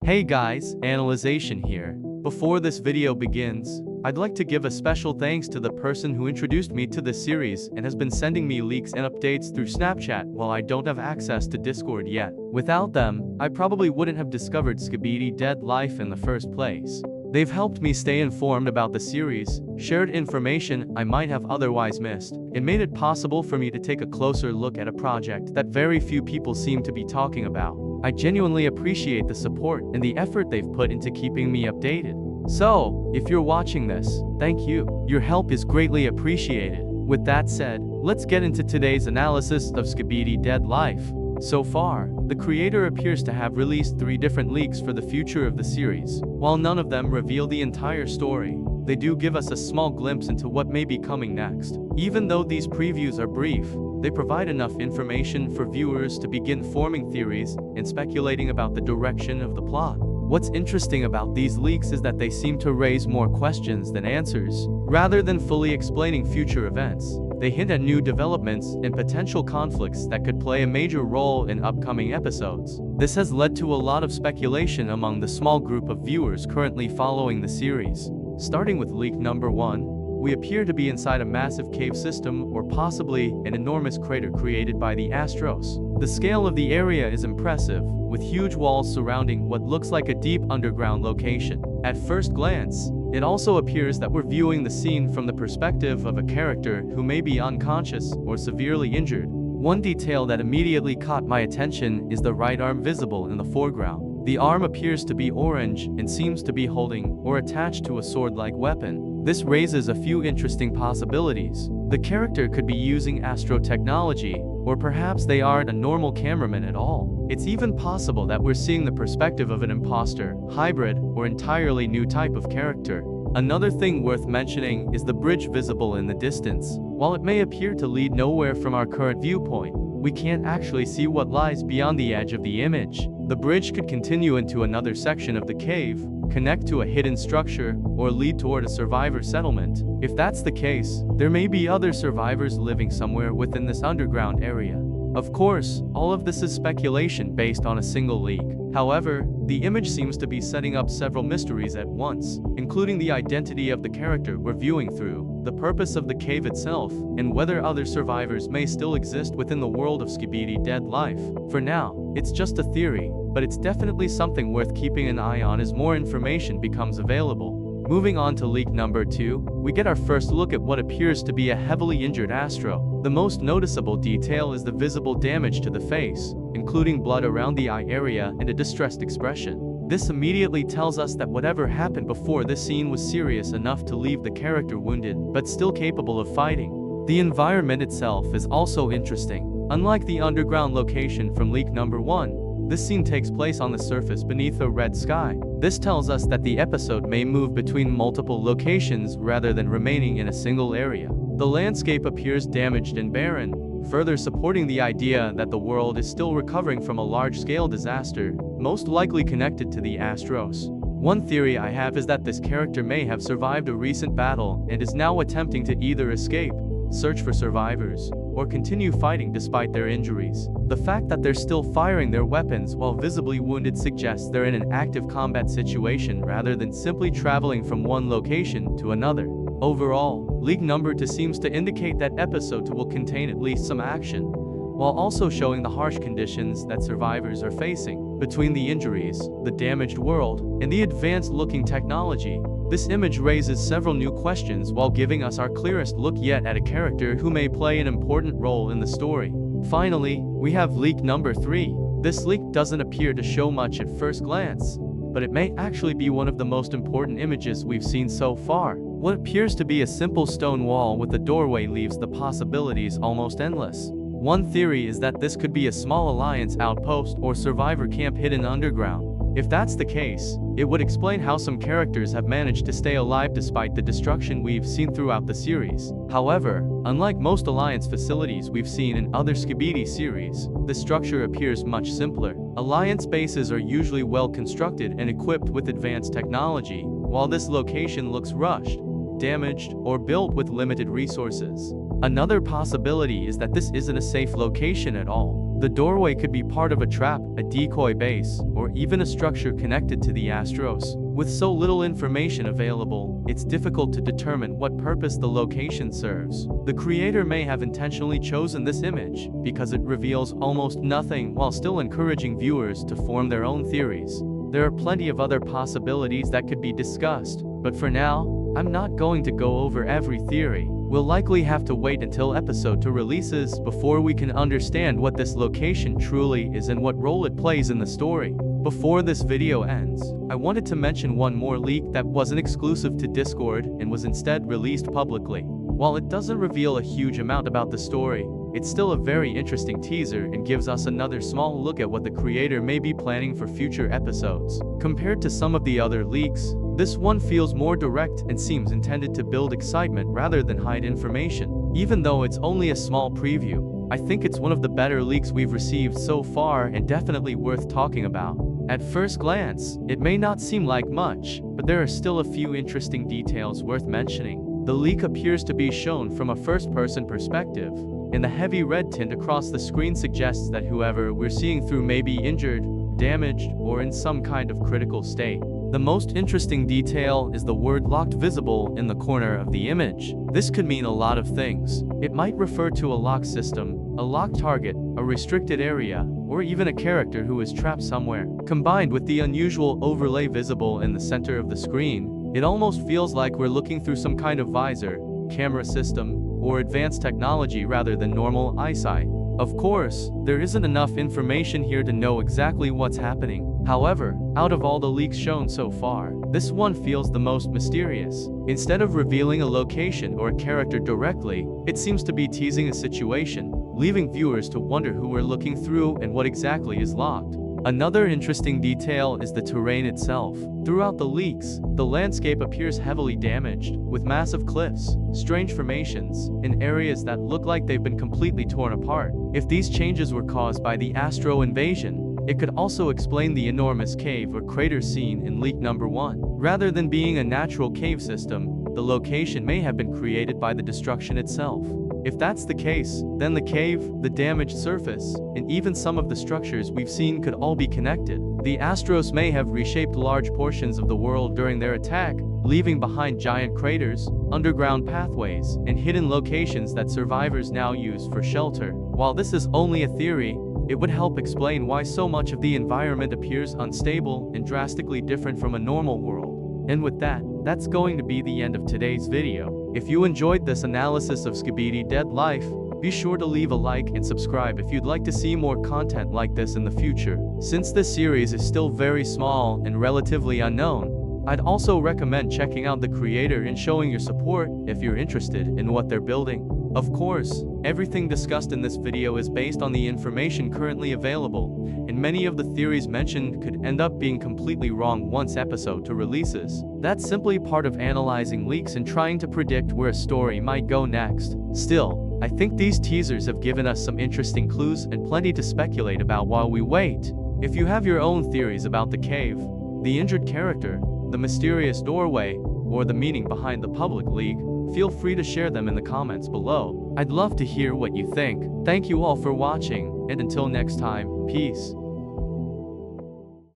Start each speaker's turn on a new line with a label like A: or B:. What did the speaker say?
A: Hey guys, Analyzation here. Before this video begins, I'd like to give a special thanks to the person who introduced me to this series and has been sending me leaks and updates through Snapchat while I don't have access to Discord yet. Without them, I probably wouldn't have discovered Skibidi Dead Life in the first place. They've helped me stay informed about the series, shared information I might have otherwise missed, and made it possible for me to take a closer look at a project that very few people seem to be talking about. I genuinely appreciate the support and the effort they've put into keeping me updated. So, if you're watching this, thank you. Your help is greatly appreciated. With that said, let's get into today's analysis of Skibidi Dead Life. So far, the creator appears to have released 3 different leaks for the future of the series. While none of them reveal the entire story, they do give us a small glimpse into what may be coming next. Even though these previews are brief, they provide enough information for viewers to begin forming theories and speculating about the direction of the plot. What's interesting about these leaks is that they seem to raise more questions than answers. Rather than fully explaining future events, they hint at new developments and potential conflicts that could play a major role in upcoming episodes. This has led to a lot of speculation among the small group of viewers currently following the series. Starting with leak number 1, we appear to be inside a massive cave system or possibly an enormous crater created by the Astros. The scale of the area is impressive, with huge walls surrounding what looks like a deep underground location. At first glance, it also appears that we're viewing the scene from the perspective of a character who may be unconscious or severely injured. One detail that immediately caught my attention is the right arm visible in the foreground. The arm appears to be orange and seems to be holding or attached to a sword-like weapon. This raises a few interesting possibilities. The character could be using Astro technology, or perhaps they aren't a normal cameraman at all. It's even possible that we're seeing the perspective of an imposter, hybrid, or entirely new type of character. Another thing worth mentioning is the bridge visible in the distance. While it may appear to lead nowhere from our current viewpoint, we can't actually see what lies beyond the edge of the image. The bridge could continue into another section of the cave, connect to a hidden structure, or lead toward a survivor settlement. If that's the case, there may be other survivors living somewhere within this underground area. Of course, all of this is speculation based on a single leak. However, the image seems to be setting up several mysteries at once, including the identity of the character we're viewing through, the purpose of the cave itself, and whether other survivors may still exist within the world of Skibidi Dead Life. For now, it's just a theory, but it's definitely something worth keeping an eye on as more information becomes available. Moving on to leak number 2, we get our first look at what appears to be a heavily injured Astro. The most noticeable detail is the visible damage to the face, including blood around the eye area and a distressed expression. This immediately tells us that whatever happened before this scene was serious enough to leave the character wounded, but still capable of fighting. The environment itself is also interesting. Unlike the underground location from leak number 1, this scene takes place on the surface beneath a red sky. This tells us that the episode may move between multiple locations rather than remaining in a single area. The landscape appears damaged and barren, further supporting the idea that the world is still recovering from a large-scale disaster, most likely connected to the Astros. One theory I have is that this character may have survived a recent battle and is now attempting to either escape, search for survivors, or continue fighting despite their injuries. The fact that they're still firing their weapons while visibly wounded suggests they're in an active combat situation rather than simply traveling from one location to another. Overall, leak number 2 seems to indicate that episode 2 will contain at least some action, while also showing the harsh conditions that survivors are facing. Between the injuries, the damaged world, and the advanced-looking technology, this image raises several new questions while giving us our clearest look yet at a character who may play an important role in the story. Finally, we have leak number 3. This leak doesn't appear to show much at first glance, but it may actually be one of the most important images we've seen so far. What appears to be a simple stone wall with a doorway leaves the possibilities almost endless. One theory is that this could be a small alliance outpost or survivor camp hidden underground. If that's the case, it would explain how some characters have managed to stay alive despite the destruction we've seen throughout the series. However, unlike most Alliance facilities we've seen in other Skibidi series, the structure appears much simpler. Alliance bases are usually well constructed and equipped with advanced technology, while this location looks rushed, damaged, or built with limited resources. Another possibility is that this isn't a safe location at all. The doorway could be part of a trap, a decoy base, or even a structure connected to the Astros. With so little information available, it's difficult to determine what purpose the location serves. The creator may have intentionally chosen this image because it reveals almost nothing while still encouraging viewers to form their own theories. There are plenty of other possibilities that could be discussed, but for now, I'm not going to go over every theory. We'll likely have to wait until episode 2 releases before we can understand what this location truly is and what role it plays in the story. Before this video ends, I wanted to mention one more leak that wasn't exclusive to Discord and was instead released publicly. While it doesn't reveal a huge amount about the story, it's still a very interesting teaser and gives us another small look at what the creator may be planning for future episodes. Compared to some of the other leaks, this one feels more direct and seems intended to build excitement rather than hide information. Even though it's only a small preview, I think it's one of the better leaks we've received so far and definitely worth talking about. At first glance, it may not seem like much, but there are still a few interesting details worth mentioning. The leak appears to be shown from a first-person perspective, and the heavy red tint across the screen suggests that whoever we're seeing through may be injured, damaged, or in some kind of critical state. The most interesting detail is the word locked visible in the corner of the image. This could mean a lot of things. It might refer to a lock system, a locked target, a restricted area, or even a character who is trapped somewhere. Combined with the unusual overlay visible in the center of the screen, it almost feels like we're looking through some kind of visor, camera system, or advanced technology rather than normal eyesight. Of course, there isn't enough information here to know exactly what's happening. However, out of all the leaks shown so far, this one feels the most mysterious. Instead of revealing a location or a character directly, it seems to be teasing a situation, leaving viewers to wonder who we're looking through and what exactly is locked. Another interesting detail is the terrain itself. Throughout the leaks, the landscape appears heavily damaged, with massive cliffs, strange formations, and areas that look like they've been completely torn apart. If these changes were caused by the Astro invasion, it could also explain the enormous cave or crater seen in leak number 1. Rather than being a natural cave system, the location may have been created by the destruction itself. If that's the case, then the cave, the damaged surface, and even some of the structures we've seen could all be connected. The Astros may have reshaped large portions of the world during their attack, leaving behind giant craters, underground pathways, and hidden locations that survivors now use for shelter. While this is only a theory, it would help explain why so much of the environment appears unstable and drastically different from a normal world. And with that, that's going to be the end of today's video. If you enjoyed this analysis of Skibidi Dead Life, be sure to leave a like and subscribe if you'd like to see more content like this in the future. Since this series is still very small and relatively unknown, I'd also recommend checking out the creator and showing your support if you're interested in what they're building. Of course, everything discussed in this video is based on the information currently available, and many of the theories mentioned could end up being completely wrong once episode 2 releases. That's simply part of analyzing leaks and trying to predict where a story might go next. Still, I think these teasers have given us some interesting clues and plenty to speculate about while we wait. If you have your own theories about the cave, the injured character, the mysterious doorway, or the meaning behind the public leak, feel free to share them in the comments below. I'd love to hear what you think. Thank you all for watching, and until next time, peace.